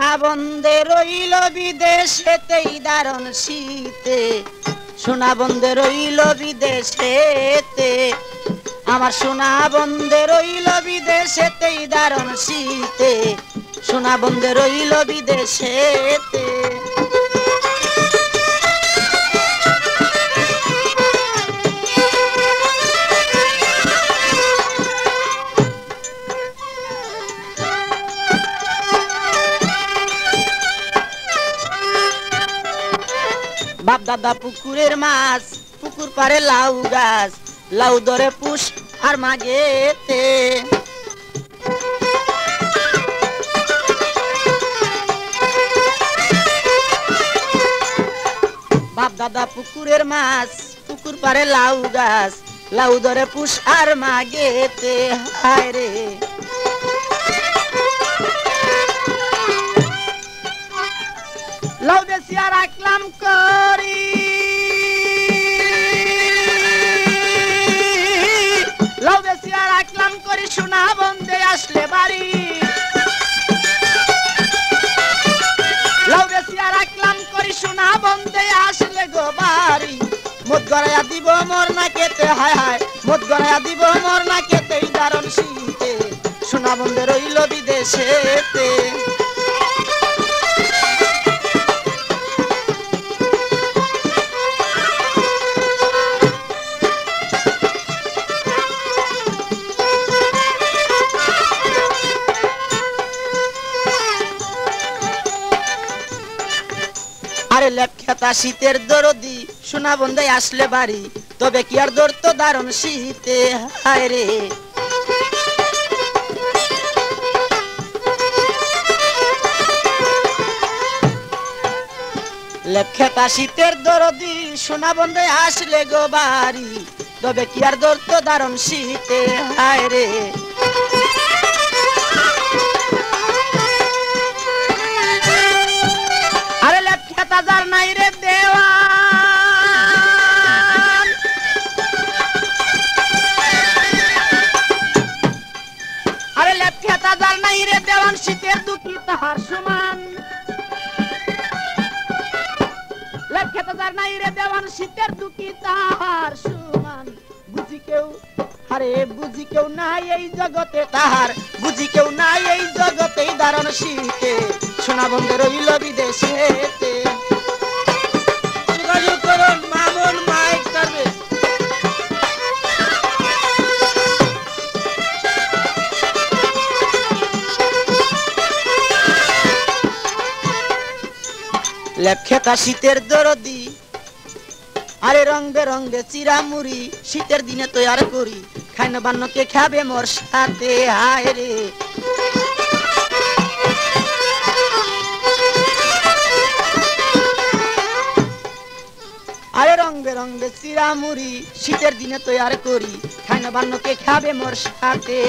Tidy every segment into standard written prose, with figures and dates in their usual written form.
সোনা বন্দে রইল বিদেশেতেই দারুণ শীতে, সোনা বন্দে রইল বিদেশেতে, আমার সোনা বন্দে রইল বিদেশেতেই দারুণ শীতে, সোনা বন্দে রইল বিদেশেতে। বাপ দাদা পুকুরের মাছ, পুকুর পারে লাউ গাছ, লাউ ধরে পুষ আর মাগেতে। বাপ দাদা পুকুরের মাছ, পুকুর পারে লাউ গাছ, লাউ ধরে পুষ আর মাগেতে। হায় রে লাউ বেশিয়া রাখলাম করি, লাউ বেশিয়া রাখলাম করি, সোনা বন্দে আসলে বাড়ি। লাউ বেশিয়া রাখলাম করি, সোনা বন্দে আসলে গো বাড়ি। মদ গড়াইয়া দিব মোর না কেতে, হায় হায় মদ গড়াইয়া দিব মোর না কেতে, এই দারুণ শীতে সোনা বন্দে রইল বিদেশেতে। আরে লেপখেতা শীতের দরদি, সোনা বন্দে আসলে বাড়ি, তবে কি আর দর তো দারুণ শীতে। হায় রে লেপখেতা শীতের দরদি, সোনা বন্দে আসলে গো বাড়ি, তবে কি আর দর তো দারুণ শীতে। হায় রে আরে লেপখেতা যার নাই রে দেওয়ান, আরে লেপখেতা যার নাই রে দেওয়ান, শীতের দুঃখী তাহার সমান। লেপখেতা যার নাই রে দেওয়ান, শীতের দুঃখী তাহার সমান। বুঝি কেউ, আরে বুঝি কেউ নাই এই জগতে তাহার, বুঝি কেউ নাই এই জগতে দারুণ শীতে সোনা বন্দে রইল বিদেশেতে। যোগাযোগ করুন মামুন মাইক সার্ভিস। লেপখেতা শীতের দরদি, আরে রং বেরঙ্গে চিরামুড়ি, শীতের দিনে তৈয়ার করি, খাইন বান্নকে খাবে মোর সাথে। হায় রে আরে রং বেরঙ্গে চিরামুড়ি, শীতের দিনে তৈয়ার করি, খাইন বান্নকে খাবে মোর সাথে।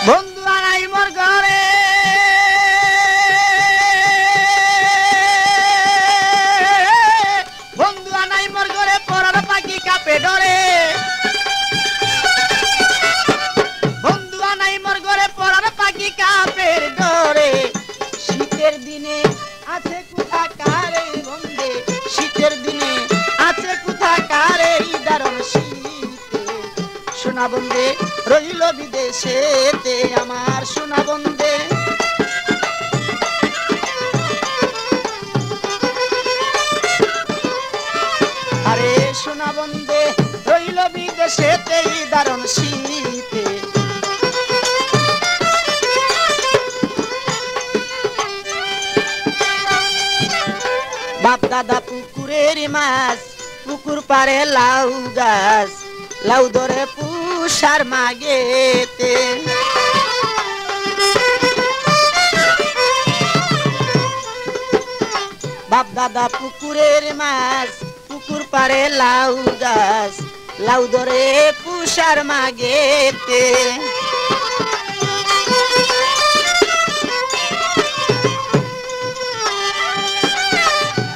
বন্ধু আনাই মোর ঘরে, বন্ধু আনাই মোর ঘরে, পরার পাখি কাপে ডরে। বন্ধু আনাই মোর ঘরে, পরার পাখি কাপের ডরে। শীতের দিনে আছে কোথা কারে বন্দে, শীতের দিনে আছে কোথা কারে দারুণ শীতে সোনা বন্দে রইল বিদেশেতে, আমার সোনা বন্দে। আরে সোনা বন্দে রইল বিদেশেতে দারুণ শীতে। বাপ দাদা পুকুরের মাছ, পুকুর পারে লাউ গাছ, লাউ ধরে পুষ আর মাগেতে। বাপ দাদা পুকুরের মাছ, পুকুর পারে লাউ গাছ, লাউ ধরে পুষ আর মাগেতে।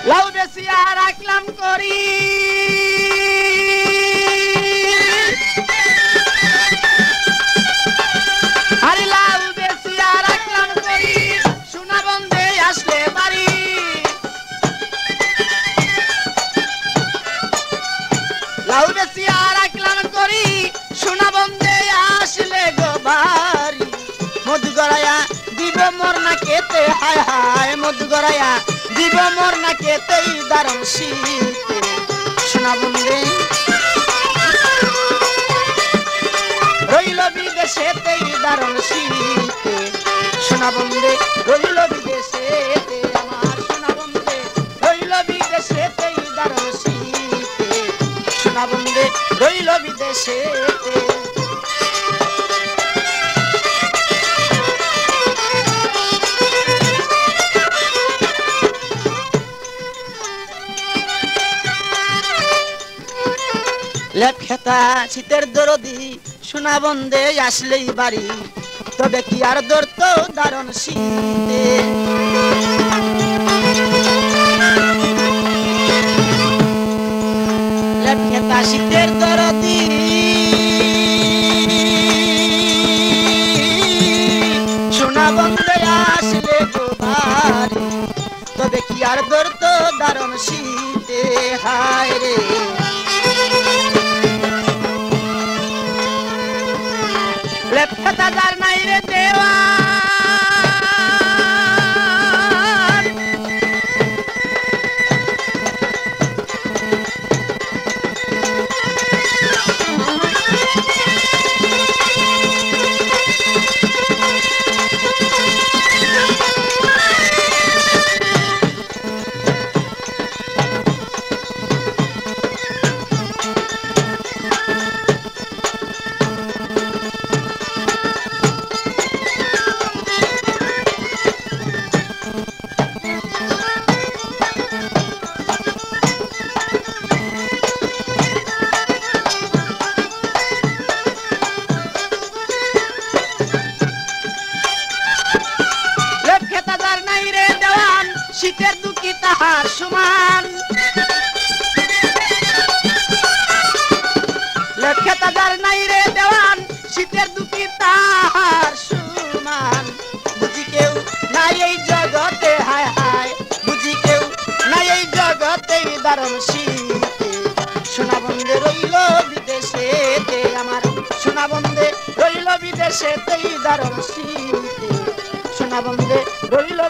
লাউ বেশি আর রাখলাম করি আরে লাউ বেশিয়া রাখলাম করি সোনা বন্ধে আসলে বাড়ি লাউ বেশিয়া রাখলাম করি সোনা বন্ধে আসলে গো বাড়ি মধু গড়াইয়া দিব মোর না কেতে হায় হায় মধু গড়াইয়া দিব মোর না কেতেই দারুণ শীতে সোনা বন্ধে রইল বিদেশেতেই দারুণ শীতে সোনা বন্ধে রইল বিদেশেতে আমার সোনা বন্ধে রইল বিদেশেতেই দারুণ শীতে সোনা বন্ধে রইল বিদেশেতে লেপখেতা শীতের দরদি সোনা বন্ধে আসলেই বাড়ি তবে কি আর ধরত দারুণ শীতে লেপখেতা শীতের দরদি সোনা বন্ধে আসলে গো বাড়ি তবে কি আর ধরত দারুণ শীতে হায় রে লেপখেতা যার নাই রে দেওয়ান শীতের দুঃখী তাহার সমান লেখেতা যার নাই রে দেওয়ান শীতের দুঃখী তাহার সমান বুঝি কেউ নাই এই জগতে হায় হায় বুঝি কেউ নাই এই জগতে দারুণ শীতে সোনা বন্ধে রইল বিদেশেতে আমার সোনা বন্ধে রইল বিদেশেতেই দারুণ শীতে সোনা বন্ধে রইল